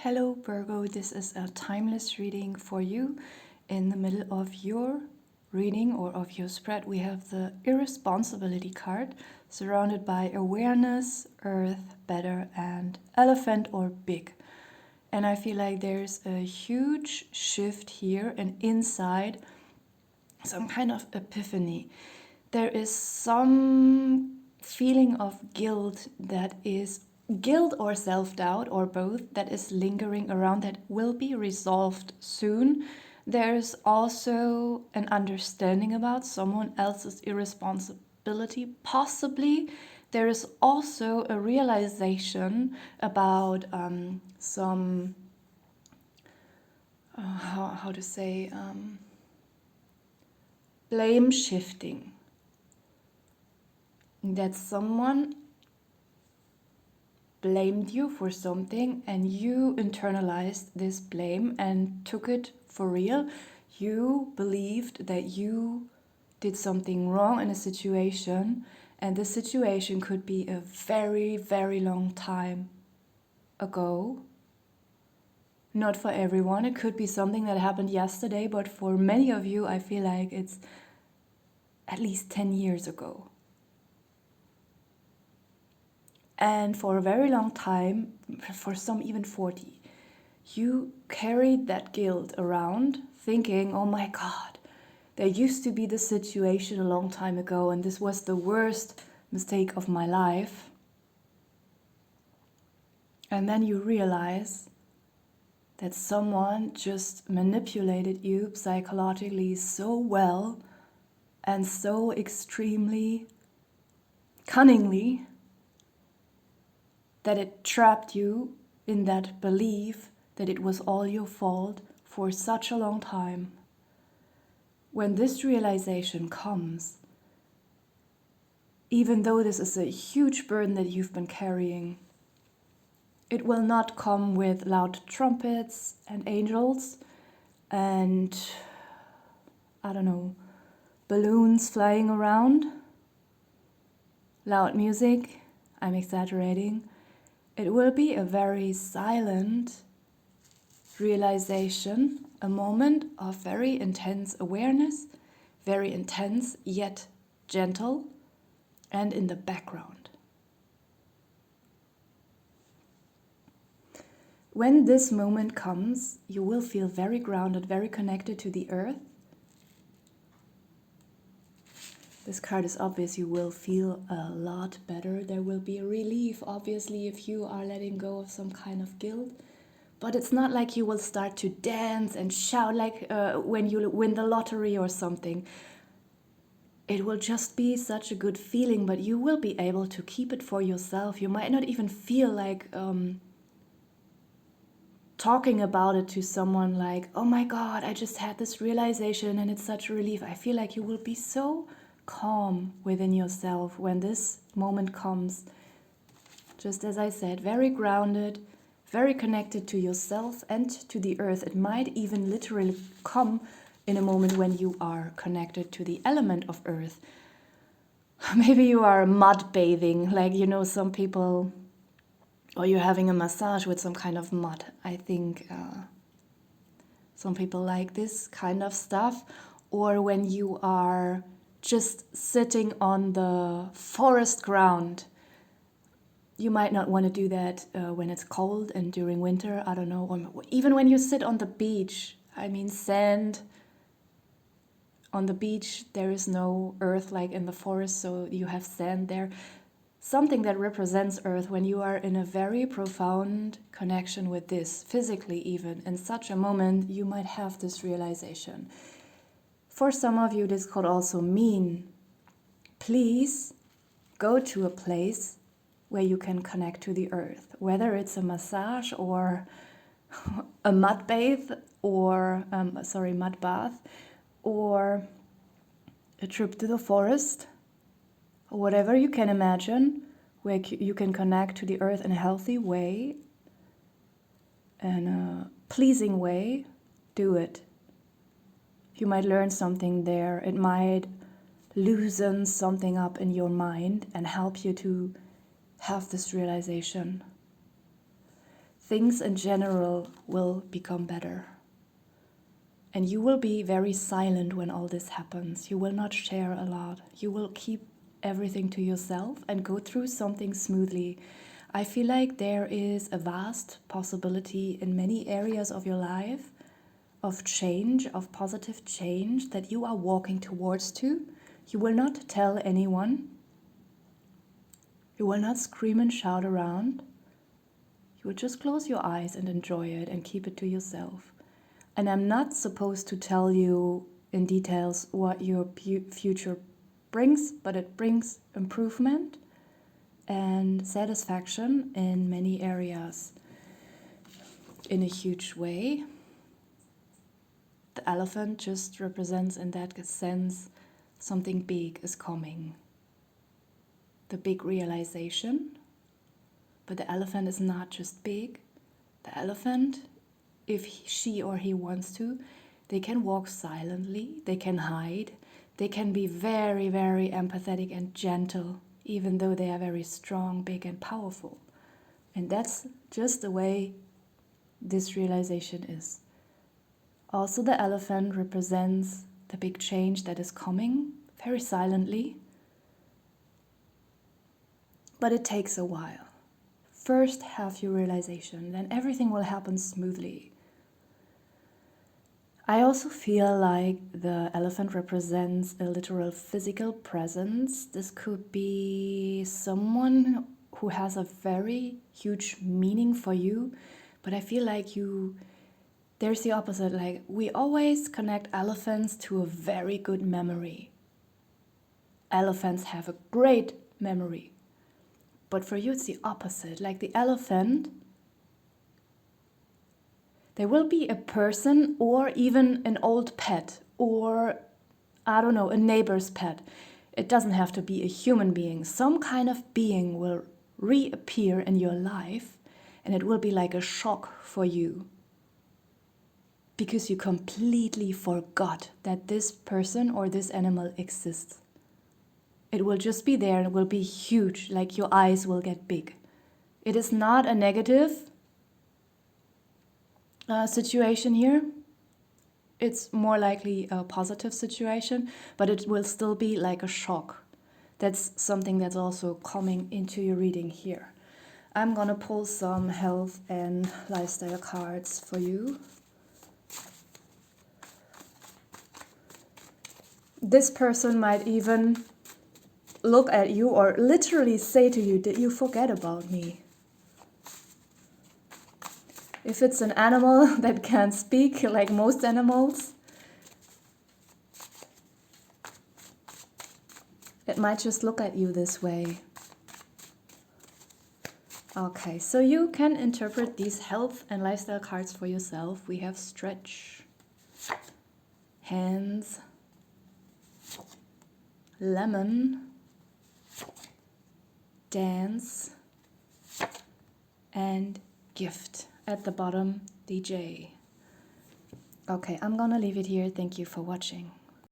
Hello Virgo, this is a timeless reading for you. In the middle of your reading or of your spread, we have the irresponsibility card surrounded by awareness, earth, better, and elephant or big. And I feel like there's a huge shift here and inside some kind of epiphany. There is some feeling of guilt that is guilt or self-doubt or both that is lingering around that will be resolved soon. There's also an understanding about someone else's irresponsibility, possibly. There is also a realization about some how to say blame shifting, that someone blamed you for something and you internalized this blame and took it for real. You believed that you did something wrong in a situation, and this situation could be a very, very long time ago. Not for everyone. It could be something that happened yesterday, but for many of you, I feel like it's at least 10 years ago. And for a very long time, for some even 40, you carried that guilt around thinking, oh my God, there used to be this situation a long time ago and this was the worst mistake of my life. And then you realize that someone just manipulated you psychologically so well and so extremely cunningly that it trapped you in that belief that it was all your fault for such a long time. When this realization comes, even though this is a huge burden that you've been carrying, it will not come with loud trumpets and angels and, I don't know, balloons flying around, loud music. I'm exaggerating. It will be a very silent realization, a moment of very intense awareness, very intense yet gentle, and in the background. When this moment comes, you will feel very grounded, very connected to the earth. This card is obvious, you will feel a lot better. There will be a relief, obviously, if you are letting go of some kind of guilt. But it's not like you will start to dance and shout like when you win the lottery or something. It will just be such a good feeling, but you will be able to keep it for yourself. You might not even feel like talking about it to someone like, oh my God, I just had this realization and it's such a relief. I feel like you will be so calm within yourself when this moment comes. Just as I said, very grounded, very connected to yourself and to the earth. It might even literally come in a moment when you are connected to the element of earth. Maybe you are mud bathing, like, you know, some people, or you're having a massage with some kind of mud. I think some people like this kind of stuff. Or when you are just sitting on the forest ground. You might not want to do that when it's cold and during winter, I don't know. Or even when you sit on the beach, I mean sand. On the beach there is no earth like in the forest, so you have sand there. Something that represents earth when you are in a very profound connection with this, physically even. In such a moment you might have this realization. For some of you this could also mean, please go to a place where you can connect to the earth, whether it's a massage or a mud bath or, mud bath, or a trip to the forest, or whatever you can imagine, where you can connect to the earth in a healthy way, in a pleasing way. Do it. You might learn something there. It might loosen something up in your mind and help you to have this realization. things in general will become better. And you will be very silent when all this happens. You will not share a lot. You will keep everything to yourself and go through something smoothly. I feel like there is a vast possibility in many areas of your life of change, of positive change that you are walking towards to. You will not tell anyone. You will not scream and shout around. You will just close your eyes and enjoy it and keep it to yourself. And I'm not supposed to tell you in details what your future brings, but it brings improvement and satisfaction in many areas in a huge way. The elephant just represents, in that sense, something big is coming. The big realization. But the elephant is not just big. The elephant, if she or he wants to, they can walk silently, they can hide, they can be very, very empathetic and gentle, even though they are very strong, big and powerful. And that's just the way this realization is. Also, the elephant represents the big change that is coming very silently. But it takes a while. First have your realization, then everything will happen smoothly. I also feel like the elephant represents a literal physical presence. This could be someone who has a very huge meaning for you, but I feel like there's the opposite. Like, we always connect elephants to a very good memory. Elephants have a great memory. But for you, it's the opposite. Like the elephant, there will be a person or even an old pet or, I don't know, a neighbor's pet. It doesn't have to be a human being. Some kind of being will reappear in your life and it will be like a shock for you because you completely forgot that this person or this animal exists. It will just be there and it will be huge, like your eyes will get big. It is not a negative situation here. It's more likely a positive situation, but it will still be like a shock. That's something that's also coming into your reading here. I'm gonna pull some health and lifestyle cards for you. This person might even look at you or literally say to you, did you forget about me? If it's an animal that can't speak, like most animals, it might just look at you this way. Okay, so you can interpret these health and lifestyle cards for yourself. We have stretch, hands, lemon, dance, and gift. At the bottom, DJ. Okay, I'm gonna leave it here. Thank you for watching.